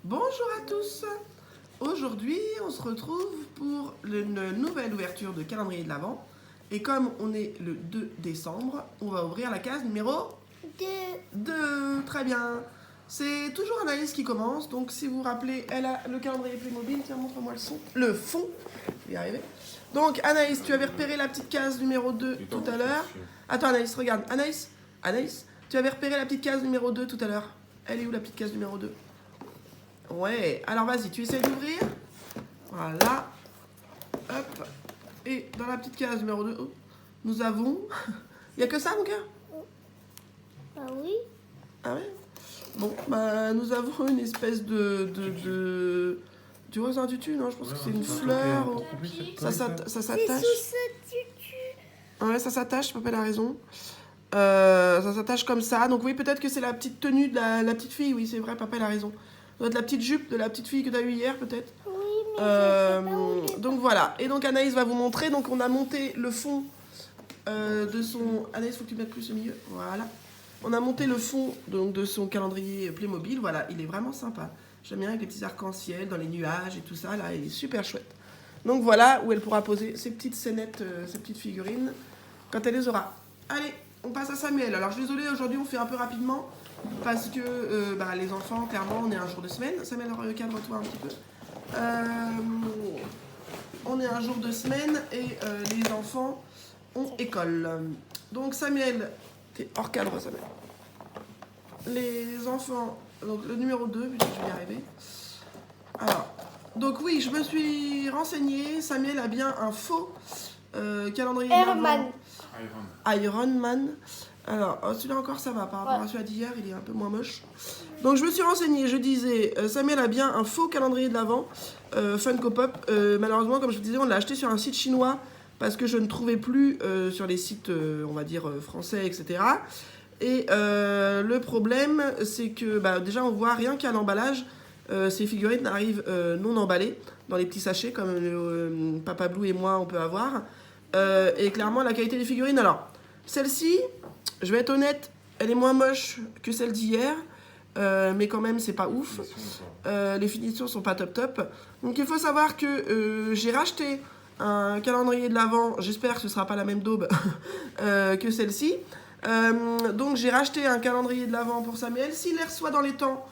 Bonjour à tous. Aujourd'hui, on se retrouve pour une nouvelle ouverture de calendrier de l'Avent. Et comme on est le 2 décembre, on va ouvrir la case numéro 2. Très bien. C'est toujours Anaïs qui commence. Donc si vous vous rappelez, elle a le calendrier Playmobil. Tiens, montre-moi le fond. Je vais y arriver. Donc Anaïs, tu avais repéré la petite case numéro 2 tout à l'heure. Attends Anaïs, regarde. Anaïs, tu avais repéré la petite case numéro 2 tout à l'heure. Elle est où la petite case numéro 2? Ouais, alors vas-y, tu essaies d'ouvrir. Voilà. Hop. Et dans la petite case numéro 2, nous avons... Il n'y a que ça, mon cœur? Ah oui. Ah ouais? Bon, bah nous avons une espèce de... Tu vois, c'est un tutu, non? Je pense que c'est une fleur. Ça s'attache. C'est sous ce tutu. Ouais, ça s'attache, papa a raison. Ça s'attache comme ça. Donc oui, peut-être que c'est la petite tenue de la petite fille. Oui, c'est vrai, papa a raison. Ça doit être la petite jupe de la petite fille que tu as eue hier, peut-être. Oui, mais Donc voilà. Et donc Anaïs va vous montrer. Donc on a monté le fond de son... Anaïs, faut que tu mettes plus au milieu. Voilà. On a monté le fond donc, de son calendrier Playmobil. Voilà, il est vraiment sympa. J'aime bien avec les petits arcs-en-ciel dans les nuages et tout ça. Là, il est super chouette. Donc voilà où elle pourra poser ses petites scénettes, ses petites figurines quand elle les aura. Allez, on passe à Samuel. Alors je suis désolée, aujourd'hui on fait un peu rapidement parce que les enfants, clairement, on est un jour de semaine. Samuel, recadre-toi un petit peu. On est un jour de semaine et les enfants ont école. Donc Samuel, t'es hors cadre Samuel. Les enfants, donc le numéro 2, puisque je vais y arriver. Alors, donc oui, je me suis renseignée. Samuel a bien un faux calendrier Iron Man. Alors, celui-là encore, ça va. Par rapport à celui d'hier, il est un peu moins moche. Donc, je me suis renseignée. Je disais, Samuel a bien un faux calendrier de l'Avent, Funko Pop. Malheureusement, comme je vous disais, on l'a acheté sur un site chinois parce que je ne trouvais plus sur les sites, on va dire, français, etc. Et le problème, c'est que déjà, on voit rien qu'à l'emballage. Ces figurines arrivent non emballées dans les petits sachets comme Papa Blue et moi on peut avoir. Et clairement la qualité des figurines, alors celle-ci, je vais être honnête, elle est moins moche que celle d'hier, mais quand même c'est pas ouf. Les finitions sont pas top. Donc il faut savoir que j'ai racheté un calendrier de l'Avent, j'espère que ce sera pas la même daube que celle-ci. Donc j'ai racheté un calendrier de l'Avent pour Samuel. S'il les reçoit dans les temps,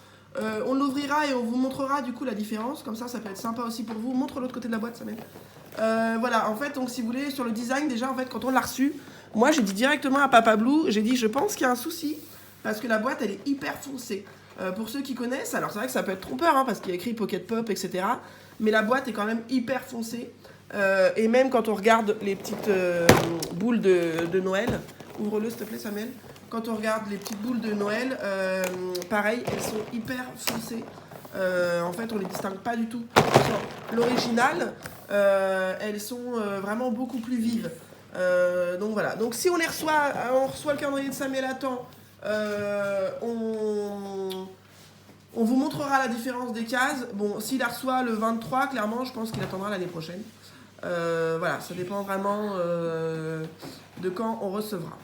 on l'ouvrira et on vous montrera du coup la différence. Comme ça peut être sympa aussi pour vous. Montre l'autre côté de la boîte, Samuel. Voilà, en fait, donc si vous voulez, sur le design, déjà, en fait, quand on l'a reçu, moi j'ai dit directement à Papa Blue, j'ai dit je pense qu'il y a un souci parce que la boîte elle est hyper foncée. Pour ceux qui connaissent, alors c'est vrai que ça peut être trompeur parce qu'il y a écrit Pocket Pop, etc. Mais la boîte est quand même hyper foncée. Et même quand on regarde les petites boules de Noël, ouvre-le s'il te plaît, Samuel. Quand on regarde les petites boules de Noël, pareil, elles sont hyper foncées. En fait, on les distingue pas du tout. L'original, elles sont vraiment beaucoup plus vives. Donc voilà. Donc si on les reçoit, on reçoit le calendrier de Samuel à temps, on vous montrera la différence des cases. Bon, s'il la reçoit le 23, clairement, je pense qu'il attendra l'année prochaine. Voilà, ça dépend vraiment de quand on recevra.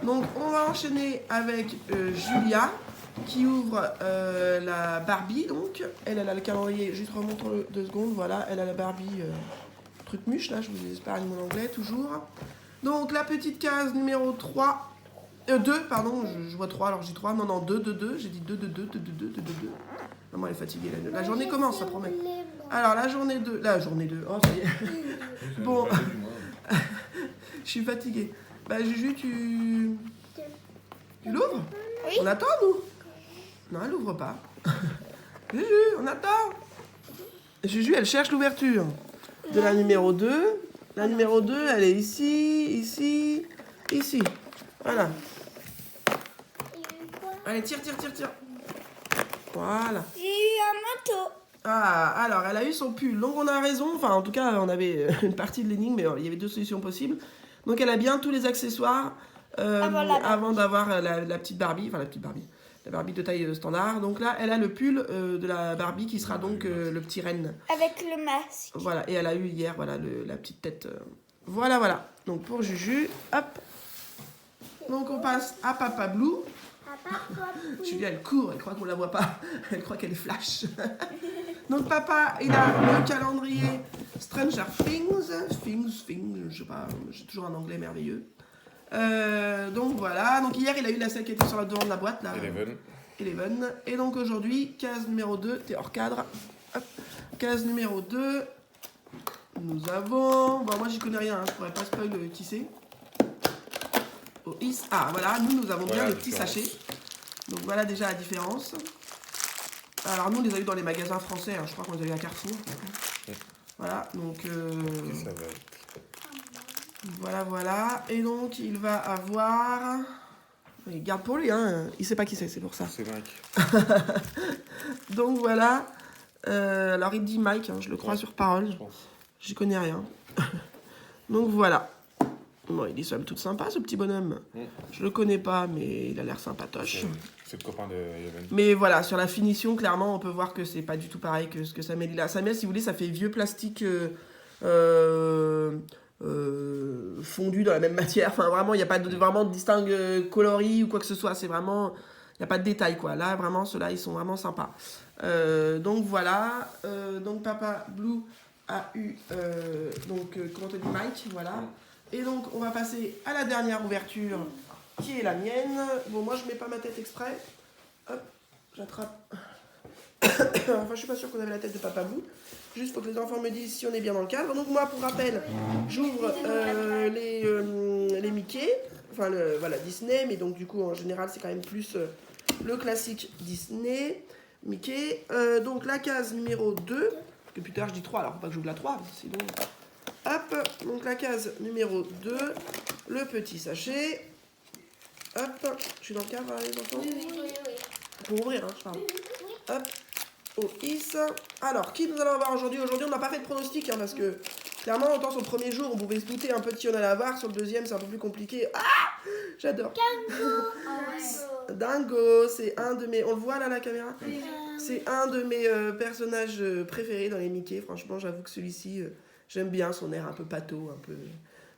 Donc on va enchaîner avec Julia qui ouvre la Barbie. Donc elle a le calendrier, juste remonte 2 secondes, voilà, elle a la Barbie truc muche là, je vous espère mon anglais toujours. Donc la petite case numéro 3, 2 pardon, je vois 3 alors j'ai 3, non 2, j'ai dit 2. Maman elle est fatiguée, la journée commence, ça promet. Alors la journée 2, oh ça y est. Bon, je suis fatiguée. Juju, tu l'ouvres? Oui. On attend, nous? Non, elle l'ouvre pas. Juju, on attend. Juju, elle cherche l'ouverture de la numéro 2. La numéro 2, elle est ici. Voilà. Allez, tire. Voilà. J'ai eu un manteau. Ah, alors, elle a eu son pull. Donc, on a raison. Enfin, en tout cas, on avait une partie de l'énigme, mais il y avait 2 solutions possibles. Donc, elle a bien tous les accessoires avant d'avoir la petite Barbie. Enfin, la Barbie de taille standard. Donc là, elle a le pull de la Barbie qui sera donc le petit renne. Avec le masque. Voilà, et elle a eu hier la petite tête. Voilà. Donc, pour Juju, hop. Donc, on passe à Papa Blue. Julia, elle court, elle croit qu'on la voit pas. Elle croit qu'elle est flash. Donc papa, il a le calendrier Stranger Things. Things, je sais pas, j'ai toujours un anglais merveilleux. Donc voilà, donc hier il a eu la celle qui était sur le devant de la boîte là. Eleven. Et donc aujourd'hui, case numéro 2, t'es hors cadre. Hop. Case numéro 2, nous avons... Bon, moi j'y connais rien, hein, je pourrais pas spoil qui c'est. Ois. Ah voilà, nous avons bien les petits sachets. Donc voilà déjà la différence. Alors nous on les a eu dans les magasins français, hein, je crois qu'on les a eu à Carrefour. Voilà, donc... Ça va être... Voilà. Et donc il va avoir... Il garde pour lui, hein. Il sait pas qui c'est pour ça. C'est Mike. Donc voilà. Alors il dit Mike, hein, je le crois sur parole. J'y connais rien. Donc voilà. Bon, il est somme toute sympa ce petit bonhomme. Je le connais pas, mais il a l'air sympatoche. C'est le copain de Eleven. Mais voilà, sur la finition, clairement, on peut voir que c'est pas du tout pareil que ce que Samuel il a. Samuel, si vous voulez, ça fait vieux plastique fondu dans la même matière. Enfin, vraiment, il n'y a pas vraiment de distingue coloris ou quoi que ce soit. C'est vraiment... Il n'y a pas de détails, quoi. Là, vraiment, ceux-là, ils sont vraiment sympas. Donc, voilà. Donc, Papa Blue a eu... comment on dit, Mike, voilà. Et donc, on va passer à la dernière ouverture, qui est la mienne. Bon, moi, je mets pas ma tête exprès. Hop, j'attrape. Enfin, je suis pas sûre qu'on avait la tête de Papa Blue. Juste pour que les enfants me disent si on est bien dans le cadre. Donc, moi, pour rappel, j'ouvre les Mickey. Enfin, voilà, Disney. Mais donc, du coup, en général, c'est quand même plus le classique Disney. Mickey. Donc, la case numéro 2. Depuis tout à l'heure, je dis 3. Alors, faut pas que j'ouvre la 3. Parce que sinon... Hop, donc la case numéro 2, le petit sachet. Hop, je suis dans le cadre, les enfants. Oui. Pour ouvrir, hein, je parle. Hop, Ois. Alors, qui nous allons avoir aujourd'hui? Aujourd'hui, on n'a pas fait de pronostic, hein, parce que clairement, autant sur le premier jour, on pouvait se douter un peu de qui on allait avoir. Sur le deuxième, c'est un peu plus compliqué. Ah, j'adore. Dingo, c'est un de mes... On le voit là, la caméra? C'est un de mes personnages préférés dans les Mickey. Franchement, j'avoue que celui-ci... J'aime bien son air un peu pâteau, un peu...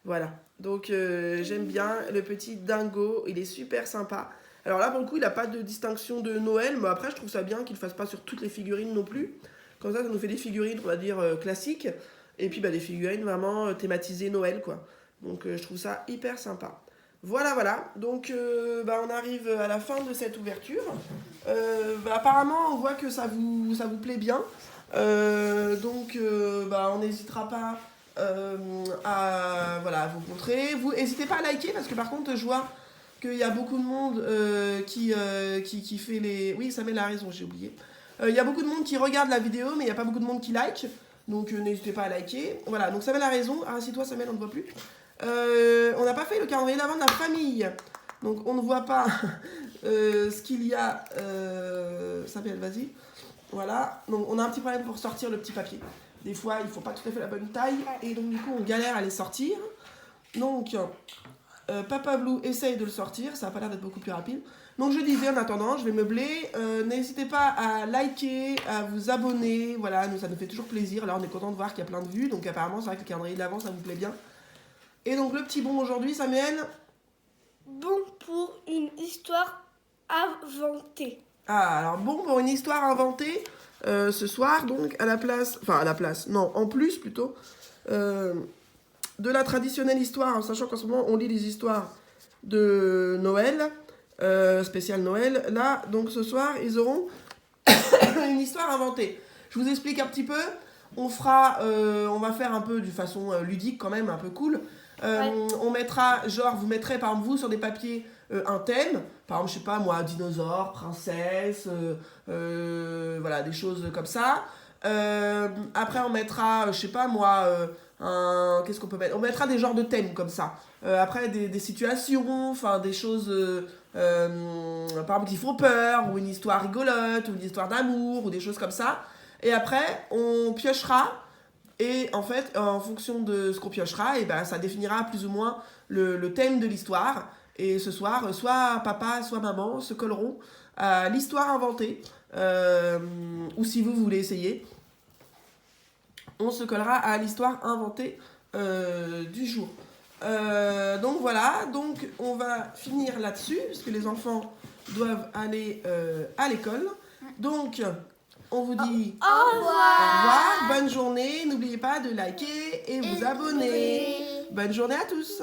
Voilà. Donc, j'aime bien le petit Dingo. Il est super sympa. Alors là, pour le coup, il n'a pas de distinction de Noël. Mais après, je trouve ça bien qu'il ne le fasse pas sur toutes les figurines non plus. Comme ça nous fait des figurines, on va dire, classiques. Et puis, des figurines vraiment thématisées Noël, quoi. Donc, je trouve ça hyper sympa. Voilà. Donc, on arrive à la fin de cette ouverture. Apparemment, on voit que ça vous plaît bien. On n'hésitera pas à vous montrer. Vous n'hésitez pas à liker parce que par contre je vois qu'il y a beaucoup de monde qui fait les... Oui, Samuel a raison, j'ai oublié. Il y a beaucoup de monde qui regarde la vidéo mais il n'y a pas beaucoup de monde qui like. Donc n'hésitez pas à liker. Voilà, donc Samuel a raison. Assis-toi Samuel, on ne te voit plus. On n'a pas fait le calendrier d'avant de la famille. Donc on ne voit pas ce qu'il y a. Samuel, vas-y. Voilà, donc on a un petit problème pour sortir le petit papier. Des fois, il ne faut pas tout à fait la bonne taille. Et donc, du coup, on galère à les sortir. Donc, Papa Blue essaye de le sortir. Ça n'a pas l'air d'être beaucoup plus rapide. Donc, je disais, en attendant, je vais meubler. N'hésitez pas à liker, à vous abonner. Voilà, ça nous fait toujours plaisir. Là, on est content de voir qu'il y a plein de vues. Donc, apparemment, c'est vrai que le calendrier de l'avant, ça vous plaît bien. Et donc, le petit bon aujourd'hui, Samuel? Bon pour une histoire inventée. Ah, alors bon, pour une histoire inventée, ce soir, donc, en plus plutôt, de la traditionnelle histoire, en sachant qu'en ce moment, on lit les histoires de Noël, spécial Noël. Là, donc, ce soir, ils auront une histoire inventée. Je vous explique un petit peu. On va faire un peu de façon ludique quand même, un peu cool. On mettra, vous mettrez par exemple vous sur des papiers un thème, par exemple je sais pas moi, dinosaure, princesse, voilà des choses comme ça. Après on mettra, je sais pas moi, qu'est-ce qu'on peut mettre? On mettra des genres de thèmes comme ça. Après des situations, enfin des choses, par exemple qui font peur, ou une histoire rigolote, ou une histoire d'amour, ou des choses comme ça. Et après on piochera. Et en fait, en fonction de ce qu'on piochera, ça définira plus ou moins le thème de l'histoire. Et ce soir, soit papa, soit maman se colleront à l'histoire inventée. Ou si vous voulez essayer, on se collera à l'histoire inventée du jour. Donc voilà, donc on va finir là-dessus, parce que les enfants doivent aller à l'école. Donc, on vous dit Au revoir. bonne journée. N'oubliez pas de liker et vous abonner. Bonne journée à tous.